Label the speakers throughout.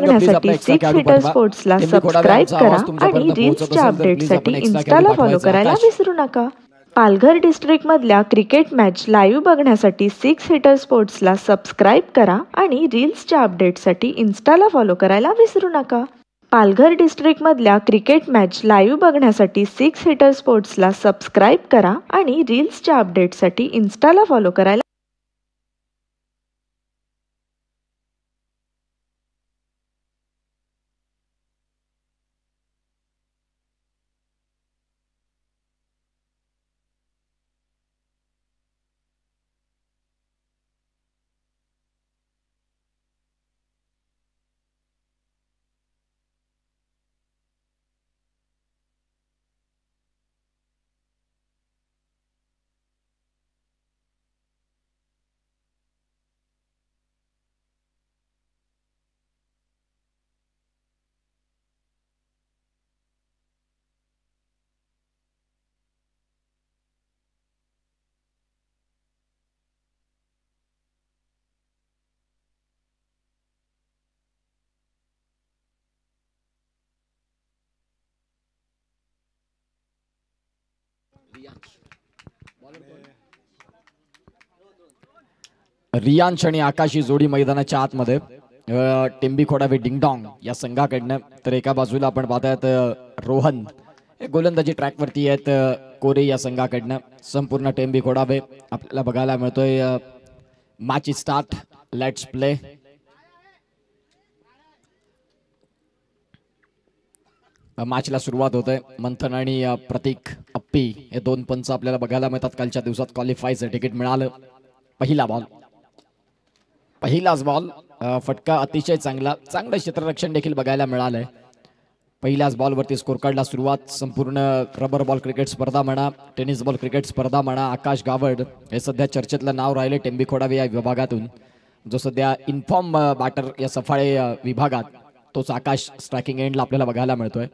Speaker 1: बघण्यासाठी six heater स्पोर्ट्सला subscribe करा आणि रील्सच्या अपडेटसाठी इन्स्टाला फॉलो करायला विसरू नका. पालघर डिस्ट्रिक्टमधल्या क्रिकेट मॅच लाईव्ह बघण्यासाठी सिक्स हिटर स्पोर्ट्सला सबस्क्राईब करा आणि रील्सच्या अपडेटसाठी इन्स्टाला फॉलो करायला विसरू नका. पालघर डिस्ट्रिक्टमधल्या क्रिकेट मॅच लाईव्ह बघण्यासाठी सिक्स हिटर स्पोर्ट्सला सबस्क्राईब करा आणि रील्सच्या अपडेटसाठी इन्स्टाला फॉलो करायला
Speaker 2: रियांश आणि आकाश ही जोडी मैदानाच्या आतमध्ये. टेंबी खोडावे डिंगडॉंग या संघाकडनं. तर एका बाजूला आपण पाहतायत रोहन गोलंदाजी ट्रॅक वरती आहेत कोरे या संघाकडनं. संपूर्ण टेंबी खोडावे आपल्याला बघायला मिळतोय. Match start, let's play. मॅचला सुरुवात होते. मंथन आणि प्रतीक अप्पी हे दोन पंच आपल्याला बघायला मिळतात. कालच्या दिवसात क्वालिफायचं तिकीट मिळालं. पहिला बॉल, पहिलाच बॉल, फटका अतिशय चांगला. चांगलं क्षेत्ररक्षण देखील बघायला मिळालंय. पहिल्याच बॉलवरती स्कोर कार्डला सुरुवात. संपूर्ण रबर बॉल क्रिकेट स्पर्धा म्हणा, टेनिस बॉल क्रिकेट स्पर्धा म्हणा, आकाश गावड हे सध्या चर्चेतलं नाव राहिले टेंबी खोडावे या विभागातून. जो सध्या इन्फॉर्म बॅटर या सफाळे विभागात, तोच आकाश स्ट्रायकिंग एंडला आपल्याला बघायला मिळतोय.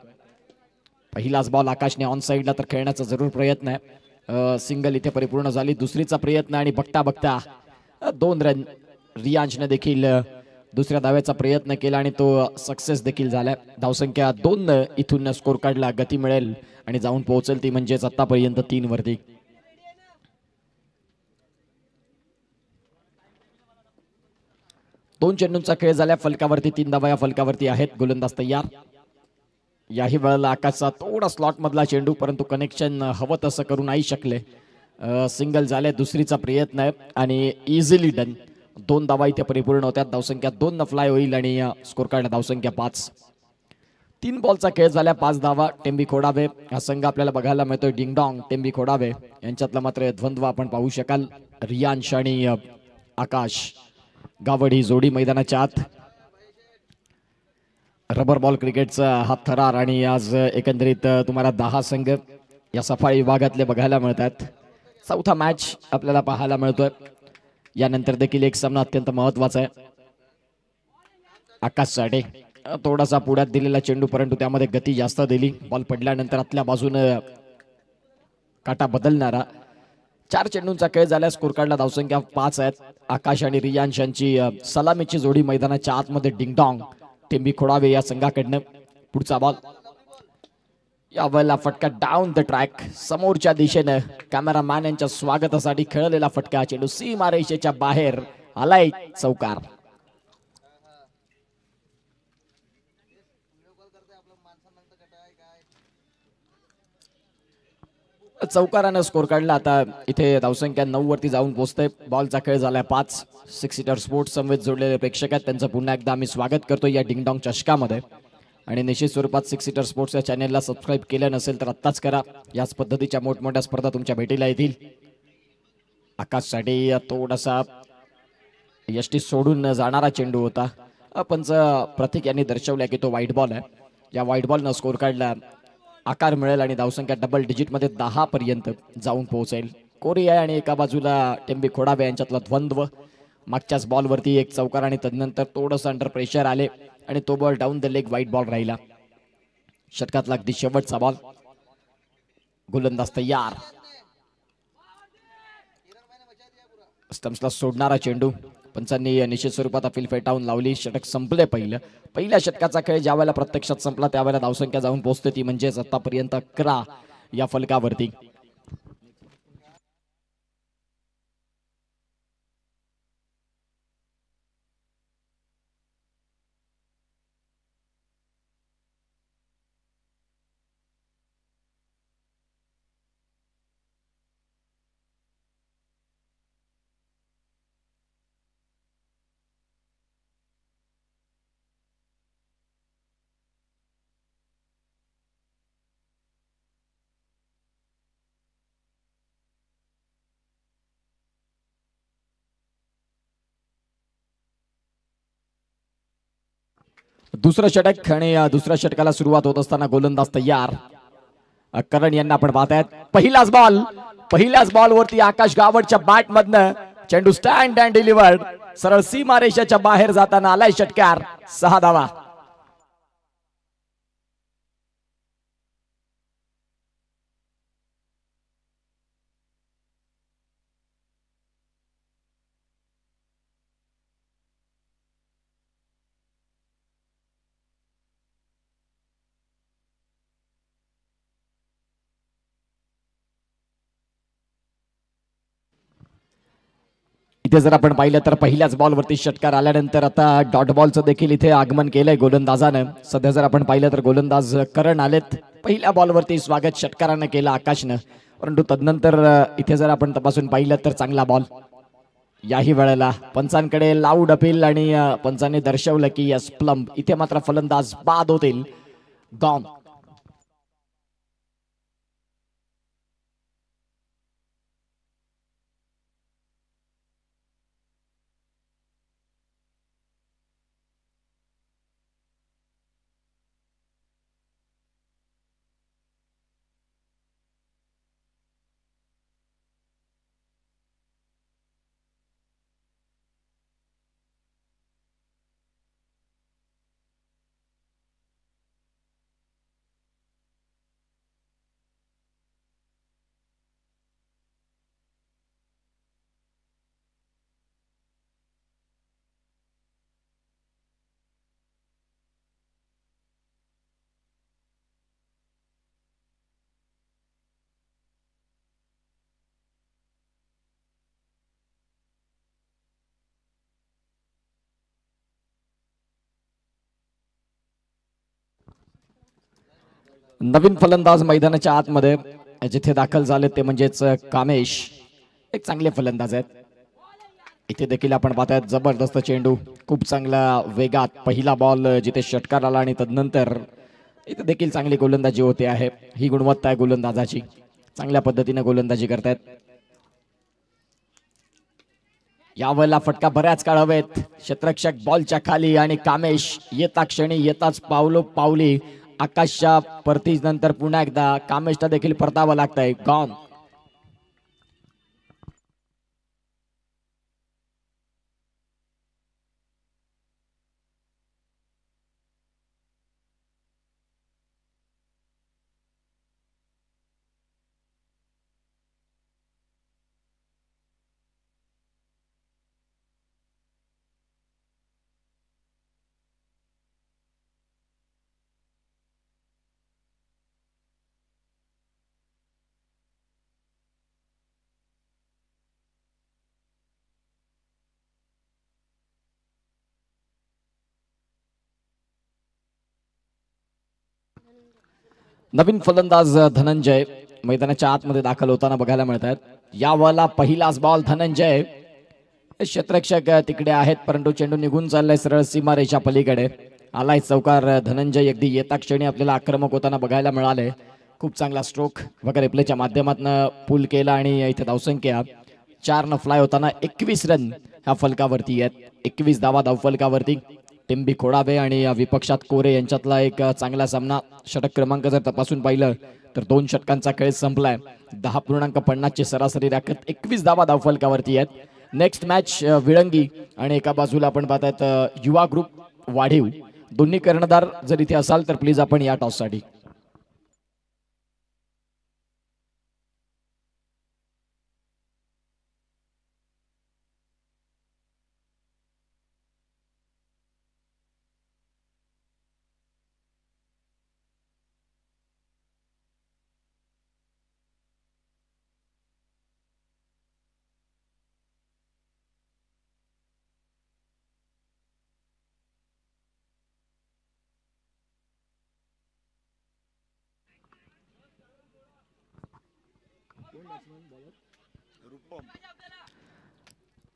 Speaker 2: पहिलाच बॉल आकाशने ऑन साईडला तर खेळण्याचा जरूर प्रयत्न आहे. सिंगल इथे परिपूर्ण झाली. दुसरीचा प्रयत्न आणि बघता बघता 2 रन. रियांशने देखील दुसऱ्या धावेचा प्रयत्न केला आणि तो सक्सेस देखील झाला. धावसंख्या 2 इथून स्कोर कार्डला गती मिळेल आणि जाऊन पोहोचेल ती म्हणजेच आतापर्यंत 3 वरती. दोन चेंडूंचा खेळ झाला. फलकावरती 3 धावा या फलकावरती आहेत. गोलंदाज तयार. याही वेळेला आकाशचा थोडा स्लॉट मधला चेंडू, परंतु कनेक्शन हवं तसं करू नाही शकले. सिंगल झाले. दुसरीचा प्रयत्न आहे आणि इझिली डन. 2 धावा इथे परिपूर्ण होत्या. धावसंख्या 2 न फ्लाय होईल आणि स्कोर कार्ड धावसंख्या 5. 3 बॉलचा खेळ झाला. 5 धावा. टेंबी खोडावे हा संघ आपल्याला बघायला मिळतोय. डिंगडॉंग टेंबी खोडावे यांच्यातला मात्र द्वंद्व आपण पाहू शकाल. रियांश आणि आकाश गावड ही जोडी मैदानाच्या आत. रबर बॉल क्रिकेटचा हा थरार आणि आज एकंदरीत तुम्हाला 10 संघ या सफाळी विभागातले बघायला मिळतात. चौथा मॅच आपल्याला पाहायला मिळतोय. यानंतर देखील एक सामना अत्यंत महत्वाचा आहे. आकाश साडे थोडासा पुढ्यात दिलेला चेंडू, परंतु त्यामध्ये गती जास्त दिली. बॉल पडल्यानंतर आतल्या बाजूने काटा बदलणारा. 4 चेंडूंचा खेळ झाला. स्कोर कार्डला धावसंख्या 5 आहेत. आकाश आणि रियांश यांची सलामीची जोडी मैदानाच्या आतमध्ये. डिंगडॉंग टेंबी खोडावे या संघाकडनं. पुढचा बॉल, यावेळेला फटका डाऊन द ट्रॅक. समोरच्या दिशेनं कॅमेरामॅन यांच्या स्वागतासाठी खेळलेला फटका. चेंडू सीमारेषेच्या बाहेर आलाय. चौकार. चौकारानं स्कोर काढला. आता इथे धावसंख्या 9 वरती जाऊन पोहोचते. बॉलचा खेळ झालाय 5. 6 सीटर स्पोर्ट्स समवेत जोडलेले प्रेक्षक आहेत, त्यांचं पुन्हा एकदा आम्ही स्वागत करतो या डिंगडॉंग चषकामध्ये. आणि निश्चित स्वरूपात 6 सीटर स्पोर्ट्स या चॅनेलला सबस्क्राईब केलं नसेल तर आत्ताच करा. याच पद्धतीच्या मोठमोठ्या स्पर्धा तुमच्या भेटीला येतील. आकाशसाठी थोडासा यष्टी सोडून जाणारा चेंडू होता. पंच प्रतीक यांनी दर्शवल्या की तो व्हाईट बॉल आहे. या व्हाईट बॉलनं स्कोर कार्डला आकार मिळेल आणि धावसंख्या डबल डिजिटमध्ये 10 पर्यंत जाऊन पोहोचेल. कोरिया आणि एका बाजूला टेंबी खोडावे यांच्यातला द्वंद्व. मागच्याच बॉलवरती एक चौकार आणि तदनंतर थोडंसं अंडर प्रेशर आले आणि तो ball down the leg white ball राहिला. षटकातला अगदी शेवटचा बॉल. गोलंदाज तयार. स्टंप्सला सोडणारा चेंडू, पंचांनी निश्चित स्वरूपात अपील फेटाळून लावली. षटक संपले. पहिल्या षटकाचा खेळ ज्या वेळेला प्रत्यक्षात संपला त्यावेळेला धावसंख्या जाऊन पोहोचते ती म्हणजेच आतापर्यंत 11 या फलकावरती. दुसरं षटक आणि दुसऱ्या षटकाला सुरुवात होत असताना गोलंदाज तयार. करण यांना आपण पाहतायत. पहिल्याच बॉल वरती आकाश गावडच्या बॅट मधनं चेंडू स्टँड अँड डिलिव्हर्ड सरळ सीमारेषेच्या बाहेर जाताना आलाय षटकार. 6 धावा. इथे जर आपण पाहिलं तर पहिल्याच बॉलवरती षटकार आल्यानंतर आता डॉट बॉलचं देखील इथे आगमन केलंय गोलंदाजानं. सध्या जर आपण पाहिलं तर गोलंदाज करण आलेत. पहिल्या बॉलवरती स्वागत षटकारानं केलं आकाशनं. परंतु तदनंतर इथे जर आपण तपासून पाहिलं तर चांगला बॉल. याही वेळेला पंचांकडे लाऊड अपील आणि पंचांनी दर्शवलं की यस प्लम्ब. इथे मात्र फलंदाज बाद होतील. गॉन. नवीन फलंदाज मैदानाच्या आतमध्ये जिथे दाखल झाले ते म्हणजेच कामेश. एक चांगले फलंदाज आहेत. इथे देखील आपण पाहतायत जबरदस्त चेंडू खूप चांगला वेगात पहिला बॉल जिथे षटकार आला आणि तदनंतर इथे देखील चांगली गोलंदाजी होते आहे. ही गुणवत्ता आहे गोलंदाजाची. चांगल्या पद्धतीने गोलंदाजी करतायत. यावेळेला फटका बऱ्याच काळ हवेत. क्षेत्ररक्षक बॉलच्या खाली आणि कामेश येता क्षणी येताच पावली आकाशच्या परतीच नंतर पुन्हा एकदा कामेशला देखील परतावं लागतंय. गॉन. नवीन फलंदाज धनंजय मैदानाच्या आतमध्ये दाखल होताना बघायला मिळतात. यावेळेला पहिलाच बॉल धनंजय. क्षेत्ररक्षक तिकडे आहेत परंतु चेंडू निघून चाललाय सरळ सीमारेषा पलीकडे. आलाय चौकार धनंजय. अगदी येता क्षणी आपल्याला आक्रमक होताना बघायला मिळाले. खूप चांगला स्ट्रोक वगैरे प्लेच्या माध्यमातून पूल केला आणि इथे धावसंख्या 4 न फ्लाय होताना 21 रन ह्या फलकावरती आहेत. 21 धावा धावफलकावरती. टिंबी खोडाबे आणि विपक्षात कोरे यांच्यातला एक चांगला सामना. षटक क्रमांक जर तपासून पाहिलं तर 2 षटकांचा खेळ संपलाय. 10.50 ची सरासरी राखत 21 धावा धावफलकावरती आहेत. नेक्स्ट मॅच विळंगी आणि एका बाजूला आपण पाहतायत युवा ग्रुप वाढीव. दोन्ही कर्णधार जर इथे असाल तर प्लीज आपण या टॉस साठी.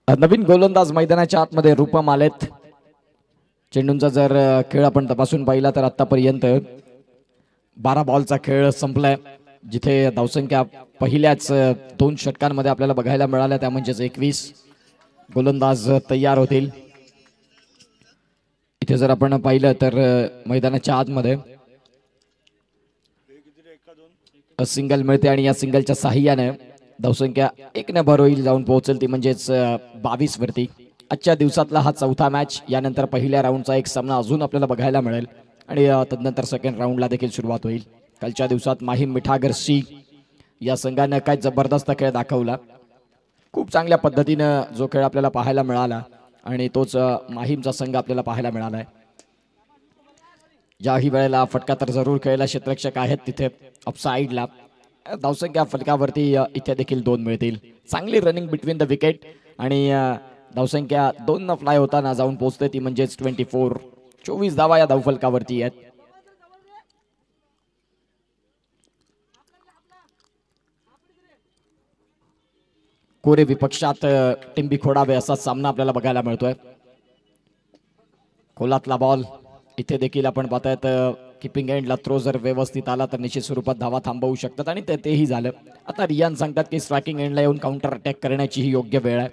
Speaker 2: नवीन गोलंदाज मैदानाच्या आतमध्ये रूपम आलेत. चेंडूंचा जर खेळ आपण तपासून पाहिला तर आतापर्यंत 12 बॉलचा खेळ संपलाय, जिथे धावसंख्या पहिल्याच 2 षटकांमध्ये आपल्याला बघायला मिळाल्या, त्या म्हणजेच 21 गोलंदाज तयार होतील. इथे जर आपण पाहिलं तर मैदानाच्या आतमध्ये सिंगल मिळते आणि या सिंगलच्या साहाय्याने धावसंख्या 1 ने भर होईल, जाऊन पोहोचेल ती म्हणजेच 22 वरती. आजच्या दिवसातला हा चौथा मॅच. यानंतर पहिल्या राऊंडचा एक सामना अजून आपल्याला बघायला मिळेल आणि तदनंतर सेकंड राऊंडला देखील सुरुवात होईल. कालच्या दिवसात माहीम मिठागर सी या संघाने काय जबरदस्त खेळ दाखवला. खूप चांगल्या पद्धतीनं जो खेळ आपल्याला पाहायला मिळाला आणि तोच माहीमचा संघ आपल्याला पाहायला मिळाला आहे. ज्याही वेळेला फटका तर जरूर खेळला, क्षेत्ररक्षक आहेत तिथे ऑफसाईडला. धावसंख्या फलकावरती इथे देखील 2 मिळतील. चांगली रनिंग बिटवीन द विकेट आणि धावसंख्या 2 न फ्लाय होताना जाऊन पोहोचते ती म्हणजेच 24 धावा या धावफलकावरती आहेत. कोरे विपक्षात टिंबी खोडावे असा सामना आपल्याला बघायला मिळतोय. खोलातला बॉल इथे देखील आपण पाहतायत. किपिंग एंडला थ्रो जर व्यवस्थित आला तर निश्चित स्वरूपात धावा थांबवू शकतात आणि तेही झालं. आता रियान सांगतात की स्ट्रायकिंग एंडला येऊन काउंटर अटॅक करण्याची ही योग्य वेळ आहे.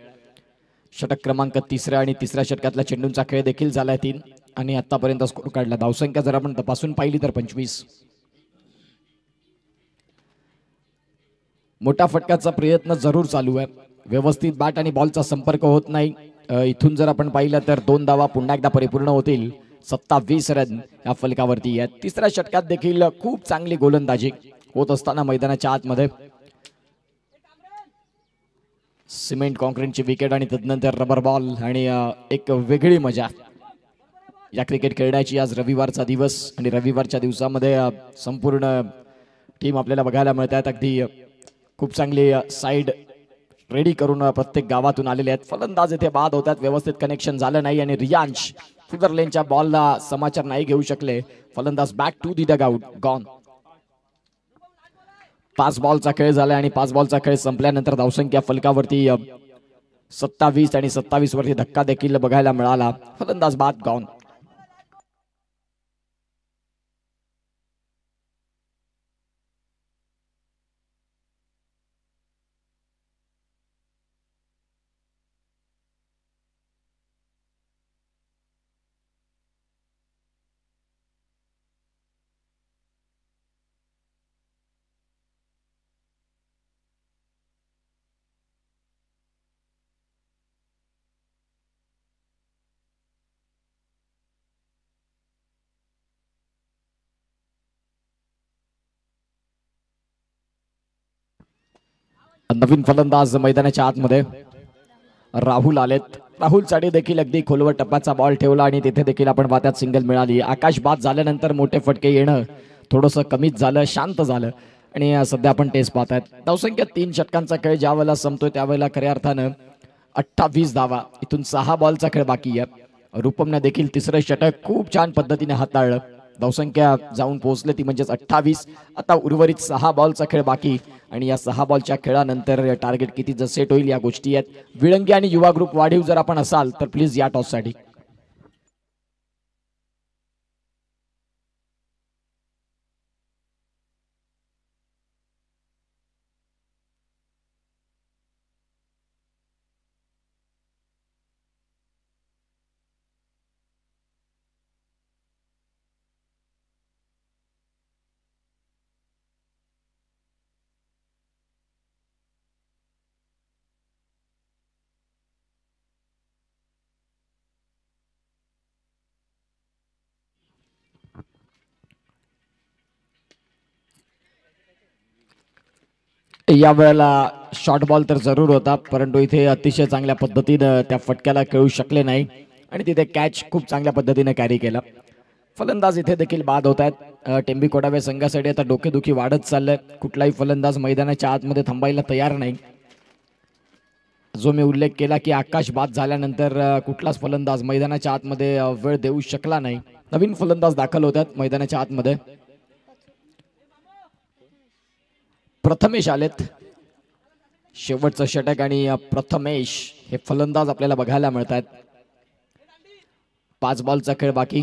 Speaker 2: षटक क्रमांक 3 आणि 3ऱ्या षटकातला चेंडूंचा खेळ देखील झालाय 3 आणि आतापर्यंत स्कोर काढला. धावसंख्या जर आपण तपासून पाहिली तर 25. मोठा फटकाचा प्रयत्न जरूर चालू आहे. व्यवस्थित बॅट आणि बॉलचा संपर्क होत नाही. इथून जर आपण पाहिलं तर 2 धावा पुन्हा एकदा परिपूर्ण होतील. 27 रन या फलकावरती आहेत. 3ऱ्या षटकात देखील खूप चांगली गोलंदाजी होत असताना मैदानाच्या आतमध्ये सिमेंट कॉन्क्रीटची विकेट आणि तदनंतर रबर बॉल आणि एक वेगळी मजा या क्रिकेट खेळण्याची. आज रविवारचा दिवस आणि रविवारच्या दिवसामध्ये संपूर्ण टीम आपल्याला बघायला मिळत आहेत. अगदी खूप चांगली साईड रेडी करून प्रत्येक गावातून आलेले आहेत. फलंदाज इथे बाद होतात. व्यवस्थित कनेक्शन झालं नाही आणि रियांश फिदरलेनच्या बॉलला समाचार नाही घेऊ शकले. फलंदाज back to the dugout gone. 5 बॉलचा खेळ झाला आणि 5 बॉलचा खेळ संपल्यानंतर धावसंख्या फलकावरती 27 आणि 27 वरती धक्का देखील बघायला मिळाला. फलंदाज बाद गॉन. नवीन फलंदाज मैदानाच्या आतमध्ये राहुल आलेत. राहुलसाठी देखील अगदी खोलवर टप्प्याचा बॉल ठेवला आणि तिथे देखील आपण पाहतात सिंगल मिळाली. आकाश बाद झाल्यानंतर मोठे फटके येणं थोडंसं कमीच झालं, शांत झालं आणि सध्या आपण टेस्ट पाहतात. धावसंख्या 3 षटकांचा खेळ ज्या वेळेला संपतोय त्यावेळेला खऱ्या अर्थानं 28 धावा. इथून 6 बॉलचा खेळ बाकी आहे. रूपमने देखील 3रं षटक खूप छान पद्धतीने हाताळलं. धावसंख्या जाऊन पोहोचले ती म्हणजेच 28. आता उर्वरित 6 बॉलचा खेळ बाकी आणि या 6 बॉलच्या खेळानंतर टार्गेट किती जर सेट होईल या गोष्टी आहेत. विळंगी आणि युवा ग्रुप वाढीव जर आपण असाल तर प्लीज या टॉससाठी. या वेळेला शॉर्ट बॉल तर जरूर होता, परंतु इथे अतिशय चांगल्या पद्धतीने त्या फटक्याला खेळू शकले नाही आणि तिथे कॅच खूप चांगल्या पद्धतीने कॅरी केला. फलंदाज इथे देखील बाद होत आहेत. टेंबी कोडावे संघासाठी आता डोकेदुखी वाढत चाललंय. कुठलाही फलंदाज मैदानाच्या आतमध्ये थांबायला तयार नाही. जो मी उल्लेख केला की आकाश बाद झाल्यानंतर कुठलाच फलंदाज मैदानाच्या आतमध्ये वेळ देऊ शकला नाही. नवीन फलंदाज दाखल होतात मैदानाच्या आतमध्ये. प्रथमेश आलेत. शेवटचं षटक आणि प्रथमेश हे फलंदाज आपल्याला बघायला मिळतात. 5 बॉलचा खेळ बाकी.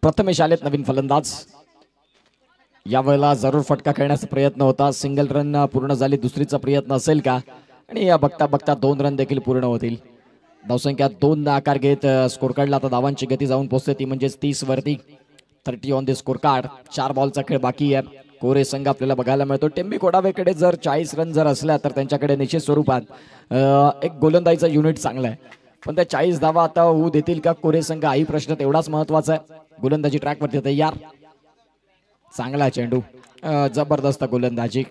Speaker 2: प्रथमेश आलेत नवीन फलंदाज. यावेळेला जरूर फटका खेळण्याचा प्रयत्न होता. सिंगल रन पूर्ण झाली. दुसरीचा प्रयत्न असेल का? आणि या बघता बघता 2 रन देखील पूर्ण होतील. धावसंख्या 2 आकार घेत स्कोर कार्डला आता धावांची गती जाऊन पोहोचते ती म्हणजे 30 वरती. 30 ऑन द स्कोर कार्ड. 4 बॉलचा खेळ बाकी आहे. कोरे संघ आपल्याला बघायला मिळतो. टेंबी कोडावेकडे जर 40 रन जर असल्या तर त्यांच्याकडे निश्चित स्वरूपात एक गोलंदाजीचा युनिट चांगला आहे. पण त्या 40 धावा आता होऊ देतील का कोरे संघ? हाही प्रश्न तेवढाच महत्वाचा आहे. गोलंदाजी ट्रॅकवरती तयार. चांगला चेंडू. जबरदस्त गोलंदाजी.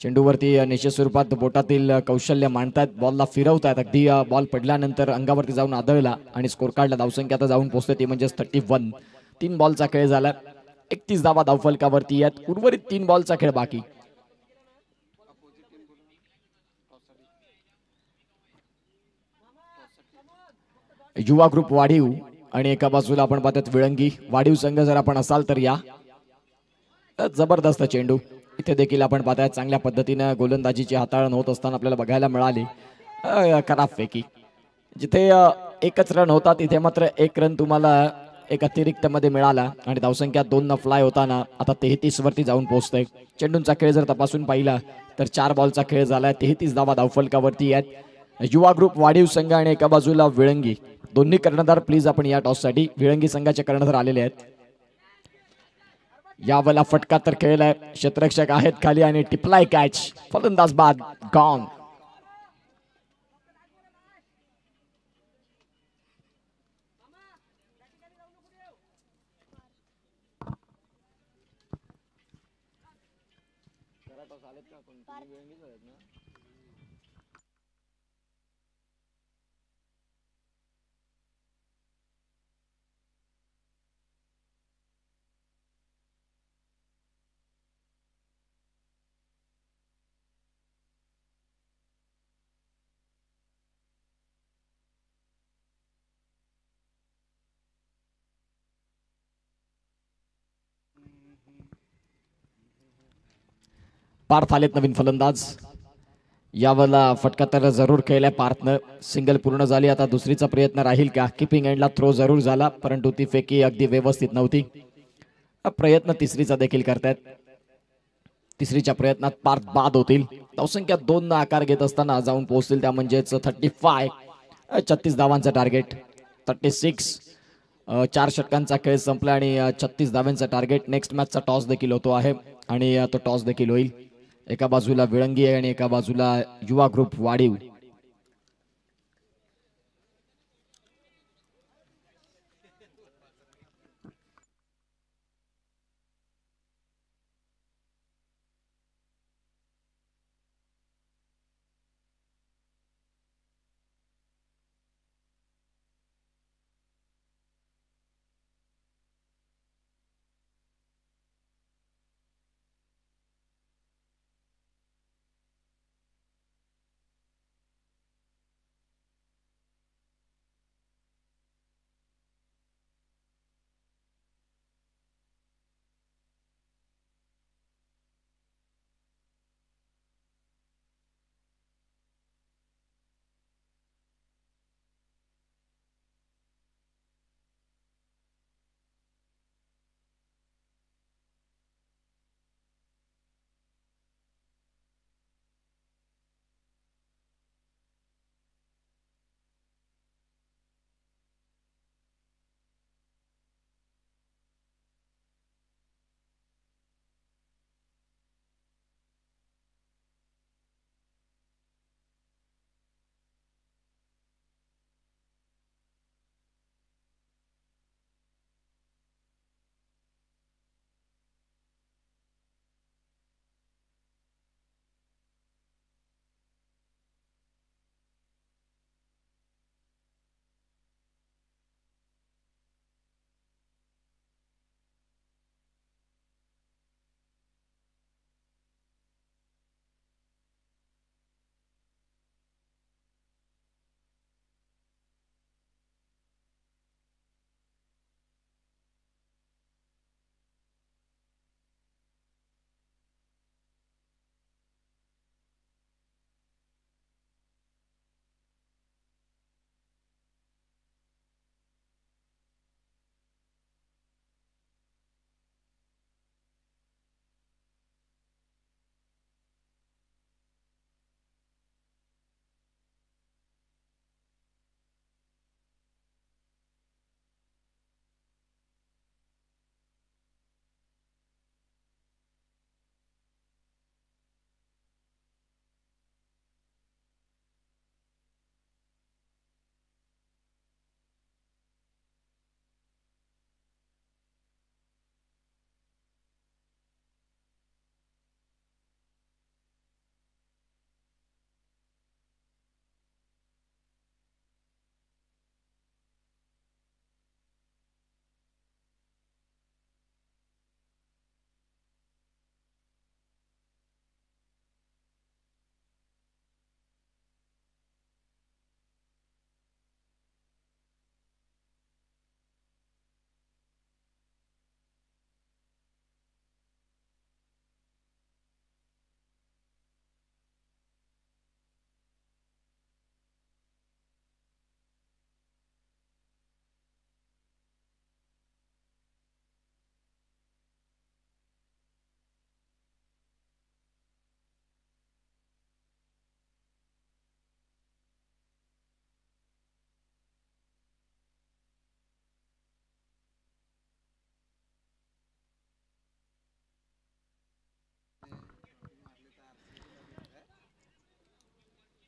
Speaker 2: चेंडूवरती निश्चित स्वरूपात बोटातील कौशल्य मांडतात. बॉलला फिरवतात. अगदी बॉल पडल्यानंतर अंगावरती जाऊन आदळला आणि स्कोर कार्डला धावसंख्या आता जाऊन पोहोचते ती म्हणजे 31. 3 बॉलचा खेळ झाला. 31 धावा धावफलकावरती आहेत. उर्वरित 3 बॉलचा खेळ बाकी. युवा ग्रुप वाढीव आणि एका बाजूला आपण पाहतात विळंगी. वाढीव संघ जर आपण असाल तर या. जबरदस्त चेंडू. इथे देखील आपण पाहताय चांगल्या पद्धतीने गोलंदाजीची हाताळण होत असताना आपल्याला बघायला मिळाली. खराबपैकी जिथे एकच रन होता तिथे मात्र 1 रन तुम्हाला एक अतिरिक्त मध्ये मिळाला आणि धावसंख्या 2 न फ्लाय होताना आता 33 वरती जाऊन पोहोचतोय. चेंडूंचा खेळ जर तपासून पाहिला तर 4 बॉलचा खेळ झालाय. 33 धावा धावफलकावरती आहेत. युवा ग्रुप वाढीव संघ आणि एका बाजूला विळंगी. दोन्ही कर्णधार प्लीज आपण या टॉससाठी. विळंगी संघाचे कर्णधार आलेले आहेत. यावेळेला फटका तर खेळलाय. क्षेत्ररक्षक आहेत खाली आणि टिपलाय कॅच. फलंदाज बाद. गॉन. पार्थ आलेत नवीन फलंदाज. यावेळेला फटका तर जरूर खेळलाय पार्थनं. सिंगल पूर्ण झाली. आता दुसरीचा प्रयत्न राहील का? किपिंग एंडला थ्रो जरूर झाला परंतु ती फेकी अगदी व्यवस्थित नव्हती. प्रयत्न तिसरीचा देखील करतायत. तिसरीच्या प्रयत्नात पार्थ बाद होतील. धावसंख्या 2 न आकार घेत असताना जाऊन पोहोचतील त्या म्हणजेच 35. 36 धावांचं टार्गेट. 36. 4 षटकांचा खेळ संपला आणि 36 धावांचं टार्गेट. नेक्स्ट मॅचचा टॉस देखील होतो आहे आणि तो टॉस देखील होईल. एका बाजूला विळंगी आहे आणि एका बाजूला युवा ग्रुप वाढीव.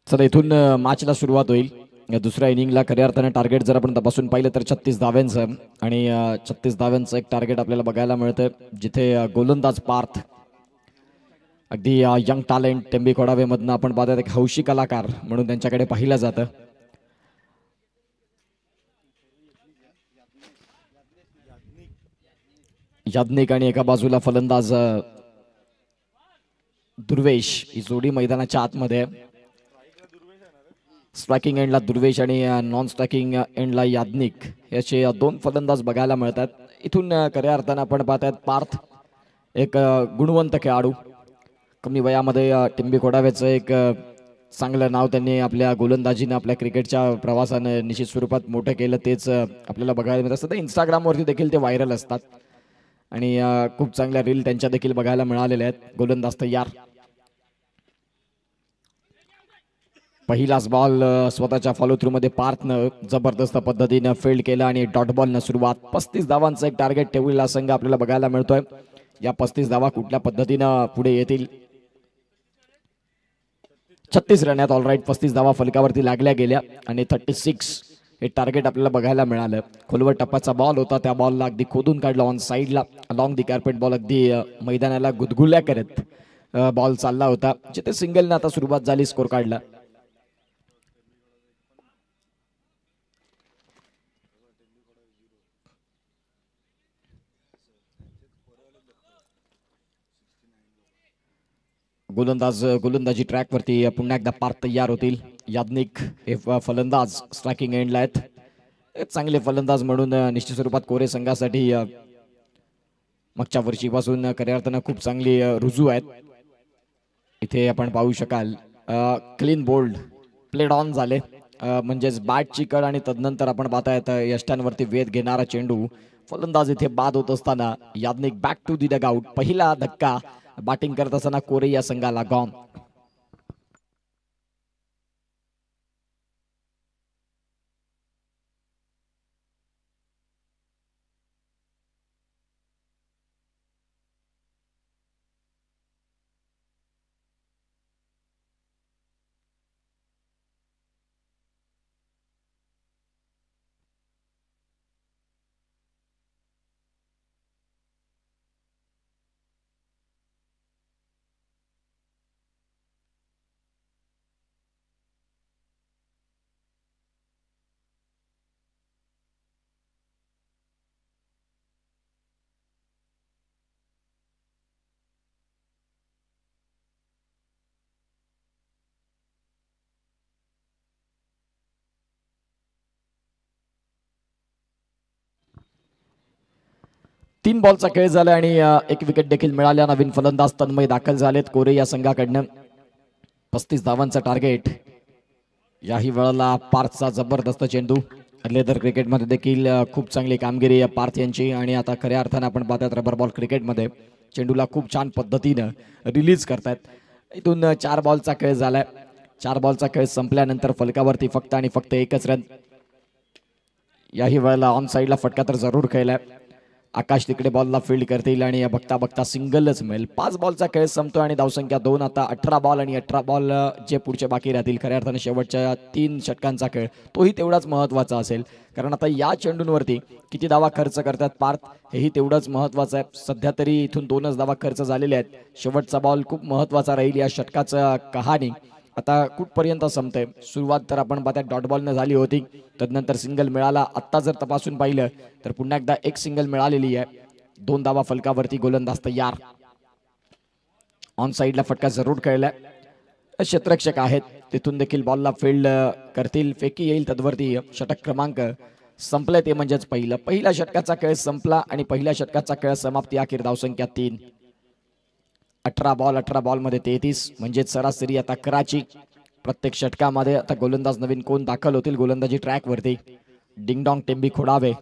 Speaker 2: चला इथून मॅचला सुरुवात होईल. दुसऱ्या इनिंगला खऱ्या अर्थाने टार्गेट जर आपण तपासून पाहिलं तर 36 धाव्यांचं आणि 36 धाव्यांचं एक टार्गेट आपल्याला बघायला मिळतं, जिथे गोलंदाज पार्थ अगदी यंग टॅलेंट टेंबी खोडावेमधनं आपण पाहतात एक हौशी कलाकार म्हणून त्यांच्याकडे पाहिलं जातं. याज्ञिक आणि एका बाजूला फलंदाज दुर्वेश, ही जोडी मैदानाच्या आतमध्ये. स्ट्रायकिंग एंडला दुर्वेश आणि नॉन स्ट्रायकिंग एंडला याज्ञिक याचे दोन फलंदाज बघायला मिळतात. इथून खऱ्या अर्थानं आपण पाहतात पार्थ एक गुणवंत खेळाडू, कमी वयामध्ये टिंबी खोडाव्याचं एक चांगलं नाव त्यांनी आपल्या गोलंदाजीनं आपल्या क्रिकेटच्या प्रवासानं निश्चित स्वरूपात मोठं केलं. तेच आपल्याला बघायला मिळत असतं. इंस्टाग्रामवरती देखील ते व्हायरल असतात आणि खूप चांगल्या रील त्यांच्या देखील बघायला मिळालेल्या आहेत. गोलंदाज तयार. पहिलाच बॉल स्वतःच्या फॉलो थ्रू मध्ये पार्थनं जबरदस्त पद्धतीनं फील्ड केलं आणि डॉट बॉलनं सुरुवात. 35 धावांचं एक टार्गेट ठेवलेला संघ आपल्याला बघायला मिळतोय. या 35 धावा कुठल्या पद्धतीनं पुढे येतील. 36 रन ऑलराईट. 35 धावा फलकावरती लागल्या गेल्या आणि 36 हे टार्गेट आपल्याला बघायला मिळालं. खोलवर टप्प्याचा बॉल होता, त्या बॉलला अगदी खोदून काढला ऑन साईडला. अलॉंग दी कार्पेट बॉल अगदी मैदानाला गुदगुल्या करत बॉल चालला होता, जिथे सिंगलने आता सुरुवात झाली स्कोर काढला. गोलंदाजी ट्रॅक वरती पुन्हा एकदा पार्थ तयार होतील. याज्ञिक हे फलंदाज स्ट्रायकिंग एंडला आहेत. चांगले फलंदाज म्हणून निश्चित स्वरूपात कोरे संघासाठी मागच्या वर्षीपासून खऱ्या अर्थानं खूप चांगली रुजू आहेत. इथे आपण पाहू शकाल क्लीन बोल्ड प्लेड ऑन झाले, म्हणजेच बॅटची कड आणि तदनंतर आपण पाहतायत यष्ट्यांवरती वेध घेणारा चेंडू. फलंदाज इथे बाद होत असताना याज्ञिक बॅक टू दी डगआउट. पहिला धक्का बॅटिंग करत असताना कोरे या संघाला गॉन. तीन बॉलचा खेळ झाला आणि एक विकेट देखील मिळाल्या. नवीन फलंदाज तन्मय दाखल झालेत कोरे या संघाकडनं. 35 धावांचा टार्गेट. याही वेळेला पार्थचा जबरदस्त चेंडू. लेदर क्रिकेटमध्ये देखील खूप चांगली कामगिरी पार्थ यांची आणि आता खऱ्या अर्थानं आपण पाहतात रबर बॉल क्रिकेटमध्ये चेंडूला खूप छान पद्धतीनं रिलीज करतायत. इथून 4 बॉलचा खेळ झालाय. 4 बॉलचा खेळ संपल्यानंतर फलकावरती फक्त आणि फक्त एकच रन. याही वेळेला ऑन साईडला फटका तर जरूर खेळलाय. आकाश तिकडे बॉलला फील्ड करतील आणि बघता बघता सिंगलच मिळेल. 5 बॉलचा खेळ संपतो आणि धावसंख्या 2. आता 18 बॉल आणि 18 बॉल जे पुढचे बाकी राहतील. खऱ्या अर्थाने शेवटच्या 3 षटकांचा खेळ तोही तेवढाच महत्त्वाचा असेल, कारण आता या चेंडूंवरती किती धावा खर्च करतात पार्थ हेही तेवढंच महत्त्वाचं आहे. सध्या तरी इथून 2च धावा खर्च झालेल्या आहेत. शेवटचा बॉल खूप महत्त्वाचा राहील. या षटकाचं कहाणी आता कुठपर्यंत संपते. सुरुवात तर आपण पाहतात डॉट बॉलनं झाली होती, तदनंतर सिंगल मिळाला. आत्ता जर तपासून पाहिलं तर पुन्हा एकदा एक सिंगल मिळालेली आहे. 2 धावा फलकावरती. गोलंदाज तयार. ऑन साईडला फटका जरूर खेळलाय. क्षेत्ररक्षक आहेत, तिथून देखील बॉलला फील्ड करतील. फेकी येईल तदवरती षटक क्रमांक संपले. ते म्हणजेच पहिल्या षटकाचा खेळ संपला आणि पहिल्या षटकाचा खेळ समाप्ती. अखेर धावसंख्या 3. 18 बॉल मध्ये 33 म्हणजेच सरासरी आता 11ची. प्रत्येक षटकामध्ये आता गोलंदाज नवीन कोण दाखल होतील गोलंदाजी ट्रॅक वरती. डिंगडॉंग टेंबी खोडावे.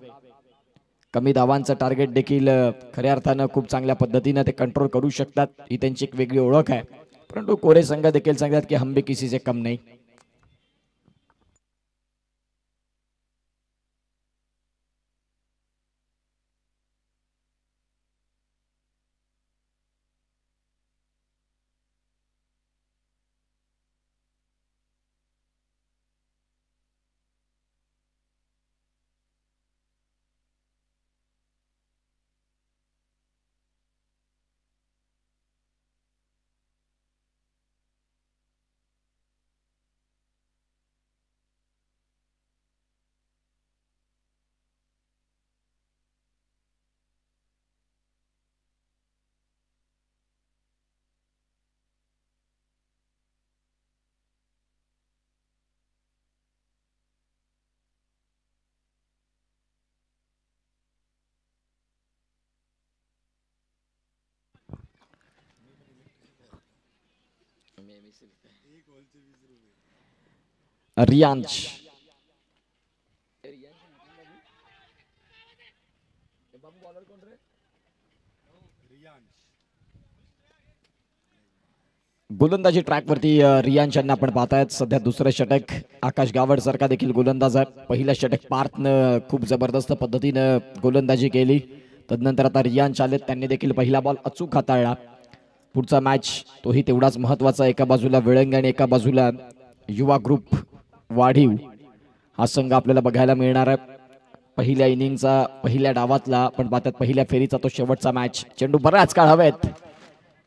Speaker 2: कमी धावांचं टार्गेट देखील खऱ्या अर्थानं खूप चांगल्या पद्धतीने ते कंट्रोल करू शकतात. ही त्यांची एक वेगळी ओळख आहे. परंतु कोरे संघ देखील सांगतात की हम भी किसी से कम नाही. रियांश गोलंदाजी ट्रॅकवरती रियांश यांना आपण पाहतायत. सध्या दुसरं षटक आकाश गावड सारखा देखील गोलंदाज आहे. पहिलं षटक पार्थनं खूप जबरदस्त पद्धतीनं गोलंदाजी केली. तदनंतर आता रियांश आले, त्यांनी देखील पहिला बॉल अचूक हाताळला. पुढचा मॅच तोही तेवढाच महत्वाचा. एका बाजूला विळंग आणि एका बाजूला युवा ग्रुप वाढीव हा संघ आपल्याला बघायला मिळणार आहे. पहिल्या इनिंगचा पहिल्या डावातला आपण पाहतात पहिल्या फेरीचा तो शेवटचा मॅच. चेंडू बराच काळ हवेत,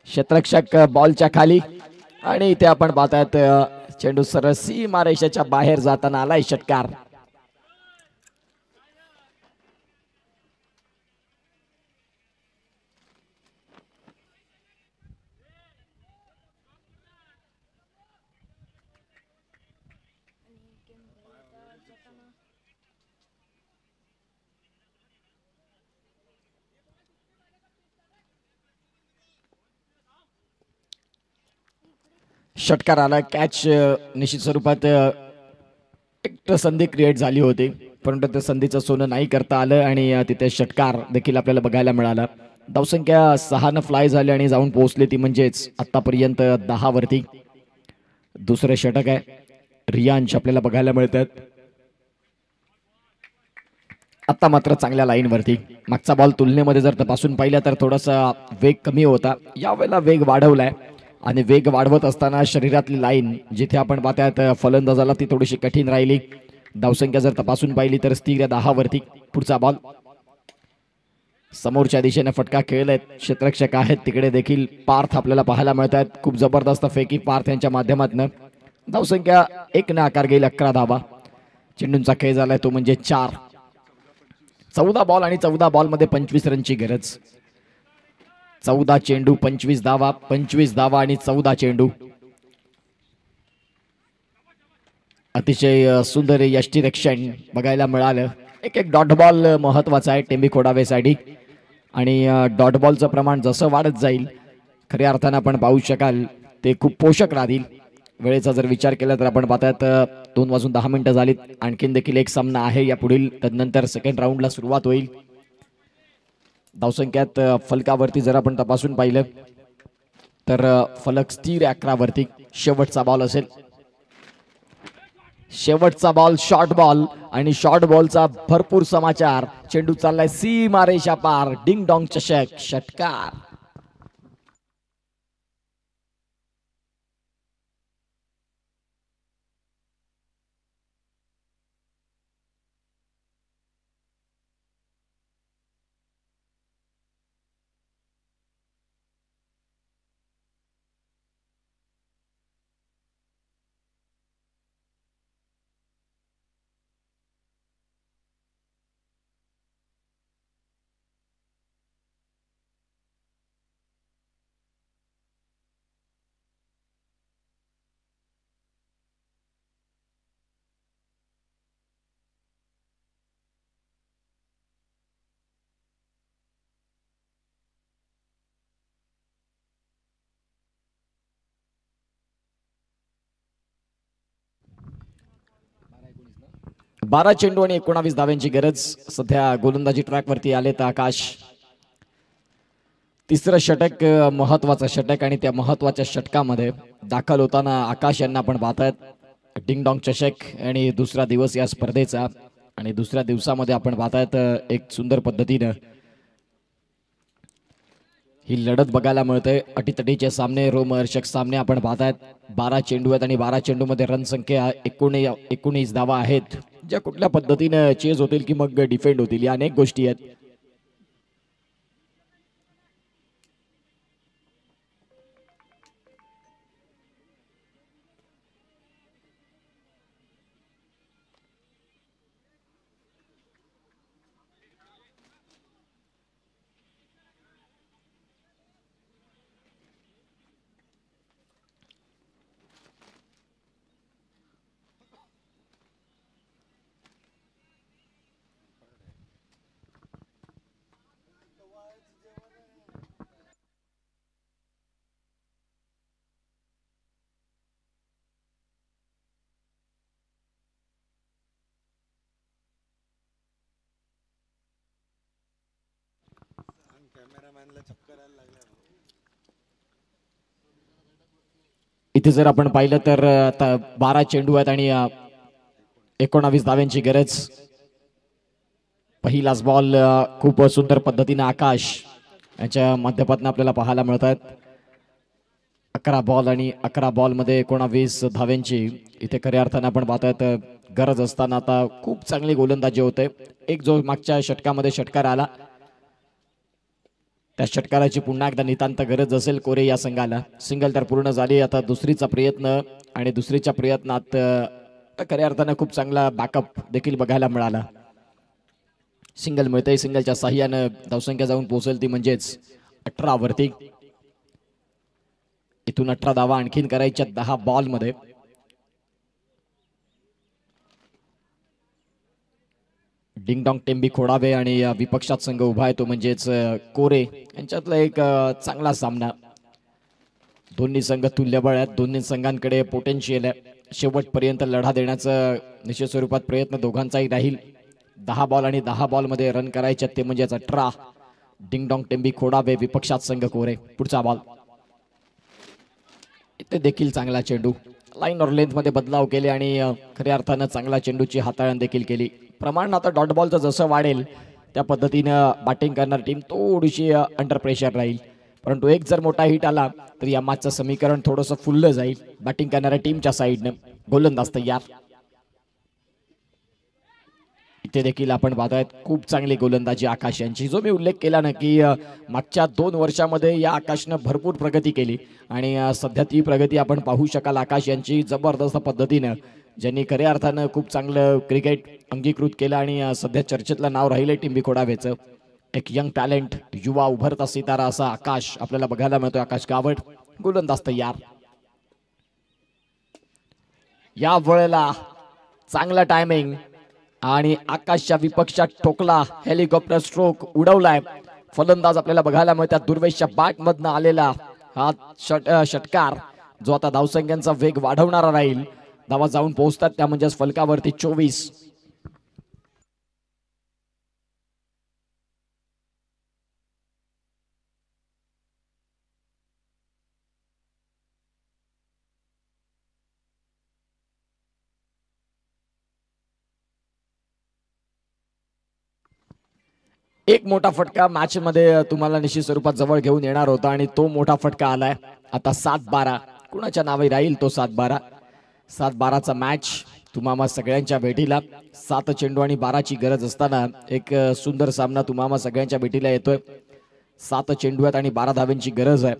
Speaker 2: क्षेत्ररक्षक बॉलच्या खाली आणि इथे आपण पाहतात चेंडू सरळ सीमारेषेच्या बाहेर जाताना आलाय षटकार. षटकार आला. कॅच निश्चित स्वरूपात एक संधी क्रिएट झाली होती, परंतु त्या संधीचं सोनं नाही करता आलं आणि तिथे षटकार देखील आपल्याला बघायला मिळाला. धावसंख्या 6 फ्लाय झाली आणि जाऊन पोहोचली ती म्हणजेच आतापर्यंत 10 वरती. दुसरं षटक आहे. रियांश आपल्याला बघायला मिळतात. आता मात्र चांगल्या लाईन वरती. मागचा बॉल तुलनेमध्ये जर तपासून पाहिला तर थोडासा वेग कमी होता, यावेळेला वेग वाढवलाय आणि वेग वाढवत असताना शरीरातली लाईन जिथे आपण पाहतात फलंदाजाला ती थोडीशी कठीण राहिली. धावसंख्या जर तपासून पाहिली तर स्थिर 10 वरती. पुढचा बॉल समोरच्या दिशेने फटका खेळलेत, क्षेत्ररक्षक आहेत तिकडे देखील पार्थ आपल्याला पाहायला मिळतात. खूप जबरदस्त फेकी पार्थ यांच्या माध्यमातून. धावसंख्या 1 ने आकार गेली, 11 धावा. चेंडूंचा खेळ झालाय तो म्हणजे 4. 14 बॉल आणि 14 बॉल मध्ये 25 रनची गरज. 14 चेंडू 25 धावा, 25 धावा आणि 14 चेंडू. अतिशय सुंदर यष्टीरक्षण बघायला मिळालं. एक डॉट बॉल महत्वाचा आहे टेंबी खोडावेसाठी आणि डॉट बॉलचं प्रमाण जसं वाढत जाईल खऱ्या अर्थानं आपण पाहू शकाल ते खूप पोषक राहतील. वेळेचा जर विचार केला तर आपण पाहतात 2:10 झालीत. आणखीन देखील एक सामना आहे या पुढील. तदनंतर सेकंड राऊंडला सुरुवात होईल. धावसंख्यात फलकावरती जर आपण तपासून पाहिलं तर फलक स्थिर 11 वरती. शेवटचा बॉल असेल. शेवटचा बॉल शॉर्ट बॉल आणि शॉर्ट बॉलचा भरपूर समाचार. चेंडू चाललाय सीमारेषा पार. डिंग डॉंग चषक षटकार. बारा चेंडू आणि 19 धाव्यांची गरज. सध्या गोलंदाजी ट्रॅक वरती आलेत आकाश. तिसरं षटक महत्वाचं षटक आणि त्या महत्वाच्या षटकामध्ये दाखल होताना आकाश यांना आपण पाहतात. डिंग डॉंग चषक आणि दुसरा दिवस या स्पर्धेचा आणि दुसऱ्या दिवसामध्ये आपण पाहतात एक सुंदर पद्धतीनं ही लढत बघायला मिळते. अटीतटीचे सामने, रोमहर्षक सामने आपण पाहतात. 12 चेंडू आहेत आणि 12 चेंडू मध्ये रन संख्या 19 धावा आहेत. ज्या कुठल्या पद्धतीने चेज होतील की मग डिफेंड होतील या अनेक गोष्टी आहेत. इथे जर आपण पाहिलं तर 12 चेंडू आहेत आणि 19 धाव्यांची गरज. पहिलाच बॉल खूप सुंदर पद्धतीने आकाश याच्या माध्यमातून आपल्याला पाहायला मिळतात. 11 बॉल आणि 11 बॉल मध्ये 19 धाव्यांची इथे खऱ्या अर्थाने आपण पाहतात गरज असताना आता खूप चांगली गोलंदाजी होते. एक जो मागच्या षटकामध्ये षटकार आला त्या षटकाराची पुन्हा एकदा नितांत गरज असेल कोरे या संघाला. सिंगल तर पूर्ण झाली. आता दुसरीचा प्रयत्न आणि दुसरीच्या प्रयत्नात खऱ्या अर्थाने खूप चांगला बॅकअप देखील बघायला मिळाला. सिंगल मिळते. सिंगलच्या साह्यानं धावसंख्या जाऊन पोहोचेल ती म्हणजेच 18 वरती. इथून 18 धावा आणखीन करायच्या 10 बॉल मध्ये. डिंगडॉंग टेंबी खोडावे आणि विपक्षात संघ उभा आहे तो म्हणजेच कोरे यांच्यातला एक चांगला सामना. दोन्ही संघ तुल्यबळ आहेत. दोन्ही संघांकडे पोटेन्शियल आहे. शेवटपर्यंत लढा देण्याचं निश्चित स्वरूपात प्रयत्न दोघांचाही राहील. 10 बॉल आणि 10 बॉल मध्ये रन करायचे ते म्हणजेच 18. डिंगडॉंग टेंबी खोडावे विपक्षात संघ कोरे. पुढचा बॉल इथे देखील चांगला चेंडू. लाईन और लेंथ मध्ये बदलाव केले आणि खऱ्या अर्थानं चांगला चेंडूची हाताळण देखील केली. प्रमाण आता डॉट बॉलचं जसं वाढेल त्या पद्धतीनं बॅटिंग करणारी टीम थोडीशी अंडर प्रेशर राहील. परंतु एक जर मोठा हिट आला तर या मॅचचं समीकरण थोडंसं फुललं जाईल बॅटिंग करणाऱ्या टीमच्या साईडनं. गोलंदाज तयार. इथे देखील आपण पाहतायत खूप चांगली गोलंदाजी आकाश यांची. जो मी उल्लेख केला ना की मागच्या 2 वर्षामध्ये या आकाशनं भरपूर प्रगती केली आणि सध्या ती प्रगती आपण पाहू शकाल आकाश यांची जबरदस्त पद्धतीनं, ज्यांनी खऱ्या अर्थानं खूप चांगलं क्रिकेट अंगीकृत केलं आणि सध्या चर्चेतलं नाव राहिलंय टिंबी खोडावेचं. एक यंग टॅलेंट, युवा उभरता सितारा असा आकाश आपल्याला बघायला मिळतोय. आकाश गावड. गोलंदाज तयार. या वेळेला चांगला टायमिंग आणि आकाशच्या विपक्षात ठोकला. हेलिकॉप्टर स्ट्रोक उडवलाय. फलंदाज आपल्याला बघायला मिळतात. दुर्वेशच्या बॅट मधनं आलेला हा षटकार जो आता धावसंख्यांचा वेग वाढवणारा राहील. धावा जाऊन पोहोचतात त्या म्हणजेच फलकावरती 24. एक मोठा फटका मॅच मध्ये तुम्हाला निश्चित स्वरूपात जवळ घेऊन येणार होता आणि तो मोठा फटका आलाय. आता 7-12 कुणाच्या नावे राहील तो 7-12. 7-12चा मॅच तुम्हाला सगळ्यांच्या भेटीला. 7 चेंडू आणि 12ची गरज असताना एक सुंदर सामना तुम्हाला सगळ्यांच्या भेटीला येतोय. 7 चेंडू आहेत आणि 12 धाव्यांची गरज आहे.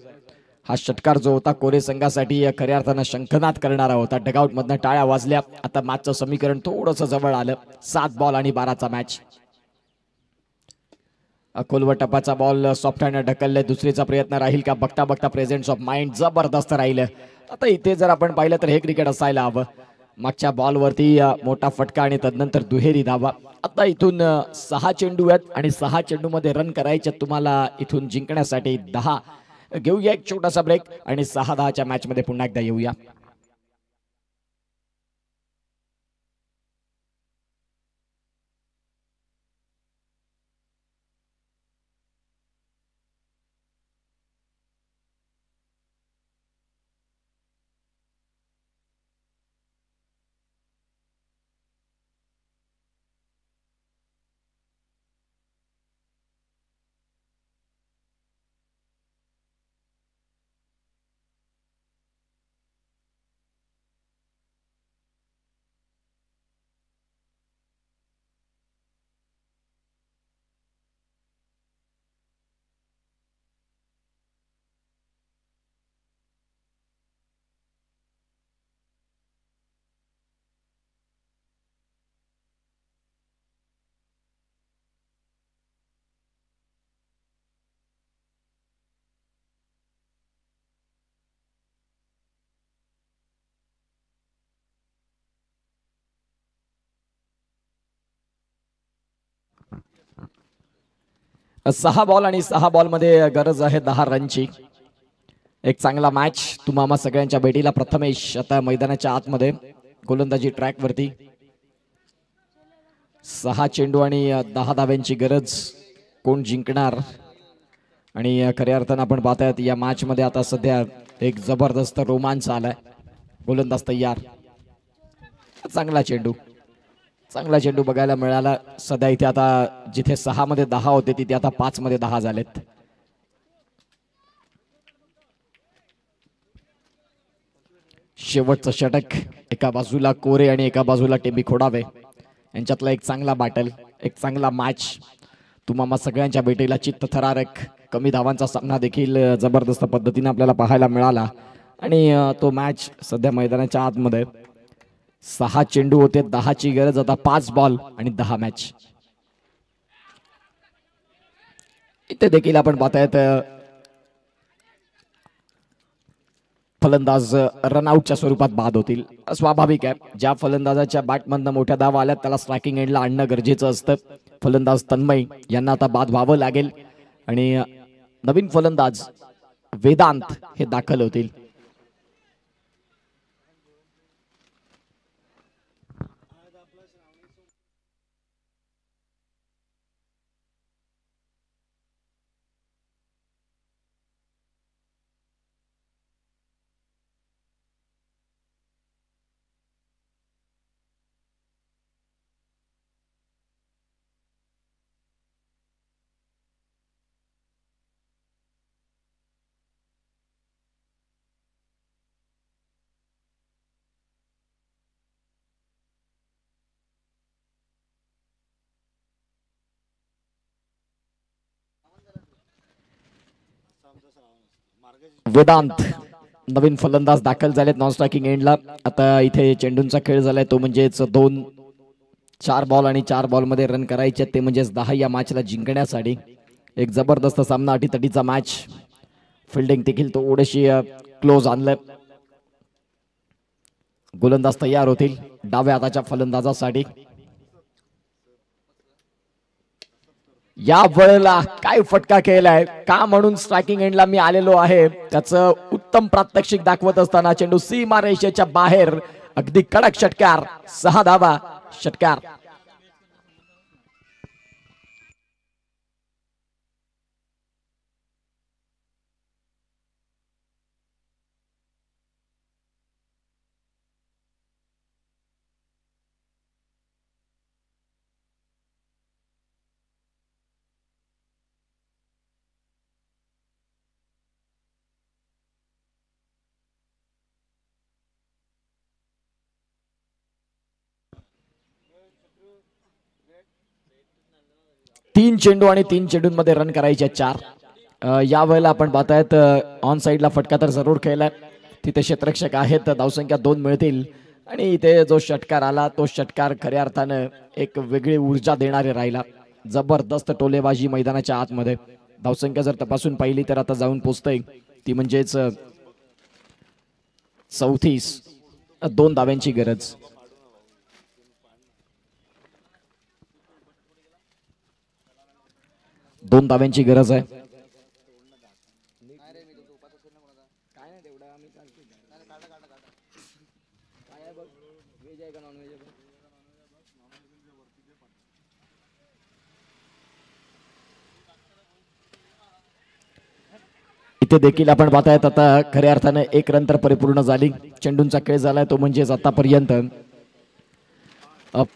Speaker 2: हा षटकार जो होता कोरे संघासाठी खऱ्या अर्थानं शंखनाद करणारा होता. डगआउट मधनं टाळ्या वाजल्या. आता मॅचचं समीकरण थोडंसं जवळ आलं. 7 बॉल आणि 12चा मॅच. खोलवर टपाचा बॉल सॉफ्ट हँड ढकलले. दुसरीचा प्रयत्न राहील का बघता बघता प्रेझेन्स ऑफ माइंड जबरदस्त राहिलं. आता इथे जर आपण पाहिलं तर हे क्रिकेट असायला हवं. मागच्या बॉलवरती मोठा फटका आणि तदनंतर दुहेरी धावा. आता इथून 6 चेंडू आहेत आणि 6 चेंडू मध्ये रन करायचे तुम्हाला. इथून जिंकण्यासाठी 10. घेऊया एक छोटासा ब्रेक आणि 6-10च्या मॅच मध्ये पुन्हा एकदा येऊया. सहा बॉल आणि 6 बॉल मध्ये गरज आहे 10 रनची. एक चांगला मॅच तुम्हाला सगळ्यांच्या भेटीला. प्रथमेश आता मैदानाच्या आतमध्ये गोलंदाजी ट्रॅक वरती. 6 चेंडू आणि 10 धाव्यांची गरज. कोण जिंकणार आणि खऱ्या अर्थानं आपण पाहतायत या मॅच मध्ये आता सध्या एक जबरदस्त रोमांच आलाय. गोलंदाज तयार, चांगला चेंडू बघायला मिळाला. सध्या इथे आता जिथे 6 मध्ये 10 होते तिथे आता 5 मध्ये 10 झालेत. शेवटचं षटक, एका बाजूला कोरे आणि एका बाजूला टेंबी खोडावे यांच्यातला एक चांगला बॅटल, एक चांगला मॅच. तुम्हाला सगळ्यांच्या भेटीला चित्तथरारक कमी धावांचा सामना देखील जबरदस्त पद्धतीने आपल्याला पाहायला मिळाला. आणि तो मॅच सध्या मैदानाच्या आतमध्ये 6 चेंडू होते, 10ची गरज, आता 5 बॉल आणि 10 मॅच. इथे देखील आपण पाहतायत फलंदाज रनआउटच्या स्वरूपात बाद होतील. स्वाभाविक आहे, ज्या फलंदाजाच्या बॅटमधनं मोठ्या धावा आल्या त्याला स्ट्रायकिंग एंडला आणणं गरजेचं असतं. फलंदाज तन्मय यांना आता बाद व्हावं लागेल आणि नवीन फलंदाज वेदांत हे दाखल होतील. वेदांत नवीन फलंदाज दाखल झालेत नॉन स्ट्रायकिंग एंडला. आता इथे चेंडूंचा खेळ झालाय, तो म्हणजेच 4 बॉल आणि 4 बॉल मध्ये रन करायचे, ते म्हणजेच 10 या मॅचला जिंकण्यासाठी. एक जबरदस्त सामना, अटीतटीचा मॅच. फिल्डिंग देखील तो थोडीशी क्लोज आणलं. गोलंदाज तयार होतील डाव्या हाताच्या फलंदाजासाठी. या वेळेला काय फटका केलाय, का म्हणून स्ट्रायकिंग एंडला मी आलेलो आहे त्याचं उत्तम प्रात्यक्षिक दाखवत असताना चेंडू सीमारेषेच्या बाहेर, अगदी कडक षटकार, 6 धावा षटकार. तीन चेंडू आणि 3 चेंडूंमध्ये रन करायचे 4. या वेळेला आपण पाहतायत ऑन साइडला फटका तर जरूर खेळलाय, तिथे क्षेत्ररक्षक आहेत, धावसंख्या 2 मिळतील. आणि इथे जो षटकार आला तो षटकार खऱ्या अर्थानं एक वेगळी ऊर्जा देणारे राहिला. जबरदस्त टोलेबाजी मैदानाच्या आतमध्ये. धावसंख्या जर तपासून पाहिली तर आता जाऊन पोचतय ती म्हणजेच 34. 2 धाव्यांची गरज. दोन धाव्यांची गरज आहे. इथे देखील आपण पाहतायत आता खऱ्या अर्थाने 1 रन तर परिपूर्ण झाली. चेंडूंचा खेळ झालाय तो म्हणजेच आतापर्यंत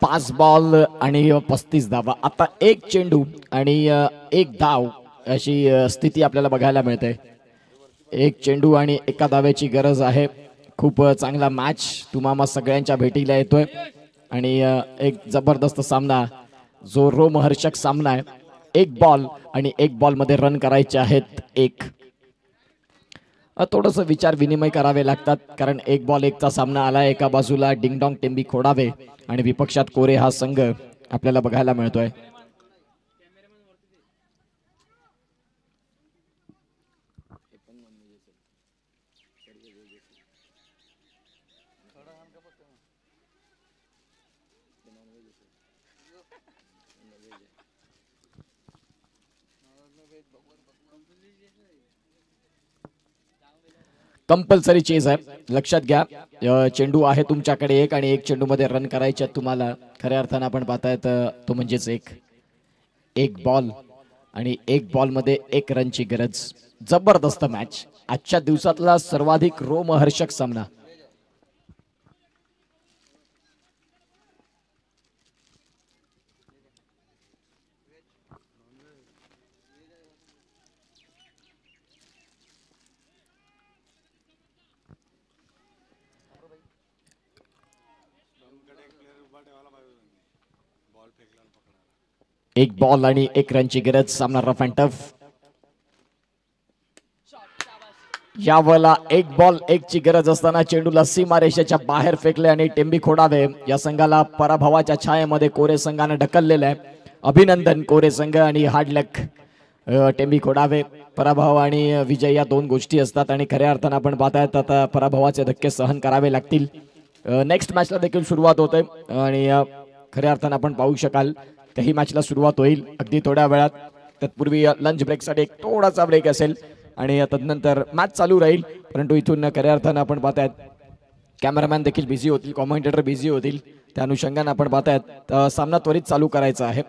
Speaker 2: 5 बॉल आणि 35 धावा. आता 1 चेंडू आणि 1 धाव अशी स्थिती आपल्याला बघायला मिळते. 1 चेंडू आणि 1 धाव्याची गरज आहे. खूप चांगला मॅच तुम्हाला सगळ्यांच्या भेटीला येतोय आणि एक जबरदस्त सामना, जो रोमहर्षक सामना आहे. 1 बॉल आणि 1 बॉल मध्ये रन करायचे आहेत 1. थोडंसं विचार विनिमय करावे लागतात कारण 1 बॉल 1चा सामना आला. एका बाजूला डिंगडॉंग टेंबी खोडावे आणि विपक्षात कोरे हा संघ आपल्याला बघायला मिळतोय. कंपल्सरी चेज आहे, लक्षात घ्या. चेंडू आहे तुमच्याकडे 1 आणि 1 चेंडू मध्ये रन करायचे तुम्हाला. खऱ्या अर्थानं आपण पाहतायत तो म्हणजेच 1 बॉल आणि 1 बॉलमध्ये 1 रनची गरज. जबरदस्त मॅच, आजच्या दिवसातला सर्वाधिक रोमहर्षक सामना. एक बॉल आणि 1 रनची गरज. सामना रफ अँड टफ. यावेळेला 1 बॉल 1 ची गरज असताना चेंडूला सीमारेषेच्या बाहेर फेकले आणि टेंबी खोडावे या संघाला पराभवाच्या छायेमध्ये कोरे संघाने ढकललेलं आहे. अभिनंदन कोरे संघ आणि हार्ड लक टेंबी खोडावे. पराभव आणि विजय या 2 गोष्टी असतात आणि खऱ्या अर्थानं आपण पाहतायत आता पराभवाचे धक्के सहन करावे लागतील. नेक्स्ट मॅचला देखील सुरुवात होते आणि खऱ्या अर्थानं आपण पाहू शकाल त्याही मॅचला सुरुवात होईल अगदी थोड्या वेळात. तत्पूर्वी लंच ब्रेकसाठी एक थोडासा ब्रेक असेल आणि तदनंतर मॅच चालू राहील. परंतु इथून खऱ्या अर्थानं आपण पाहतायत कॅमेरामॅन देखील बिझी होतील, कॉमेंटेटर बिझी होतील. त्या अनुषंगाने आपण पाहतायत सामना त्वरित चालू करायचा आहे.